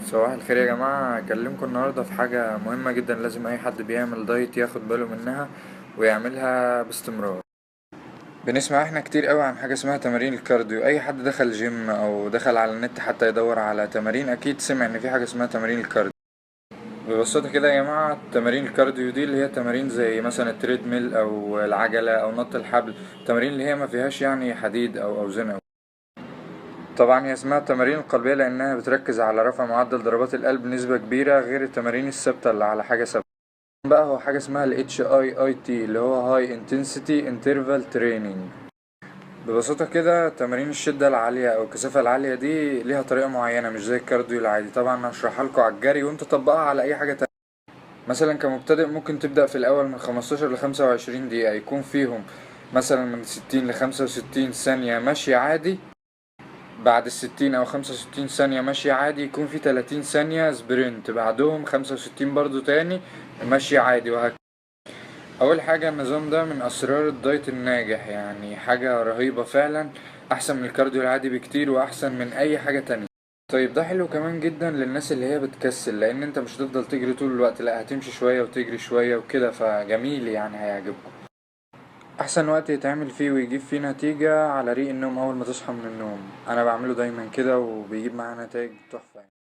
صباح الخير يا جماعة، هكلمكم النهاردة في حاجة مهمة جدا لازم أي حد بيعمل دايت ياخد باله منها ويعملها باستمرار. بنسمع احنا كتير قوي عن حاجة اسمها تمارين الكارديو. أي حد دخل جيم أو دخل على النت حتى يدور على تمارين أكيد سمع إن في حاجة اسمها تمارين الكارديو. ببساطة كده يا جماعة، تمارين الكارديو دي اللي هي تمارين زي مثلا التريد ميل أو العجلة أو نط الحبل، تمارين اللي هي ما فيهاش يعني حديد أو أوزان أو. طبعا هي اسمها التمارين القلبية لأنها بتركز على رفع معدل ضربات القلب بنسبة كبيرة غير التمارين الثابتة اللي على حاجة ثابتة. بقى هو حاجة اسمها ال HIIT اللي هو High Intensity Interval Training. ببساطة كده تمارين الشدة العالية أو الكثافة العالية دي ليها طريقة معينة مش زي الكارديو العادي. طبعا هشرحها لكم على الجري وانت طبقها على أي حاجة تانية. مثلا كمبتدئ ممكن تبدأ في الأول من 15 ل25 دقيقة يكون فيهم مثلا من 60 ل65 ثانية مشي عادي. بعد 60 أو 65 ثانية مشي عادي يكون في 30 ثانية سبرنت، بعدهم 65 برضو تاني مشي عادي، وهكذا. أول حاجة النظام ده من أسرار الدايت الناجح، يعني حاجة رهيبة فعلا، أحسن من الكارديو العادي بكتير وأحسن من أي حاجة تانية. طيب ده حلو كمان جدا للناس اللي هي بتكسل، لأن أنت مش هتفضل تجري طول الوقت، لأ هتمشي شوية وتجري شوية وكده، فجميل يعني هيعجبكم. احسن وقت يتعمل فيه ويجيب فيه نتيجة على ريق النوم، اول ما تصحى من النوم. انا بعمله دايما كده وبيجيب معايا نتائج تحفة.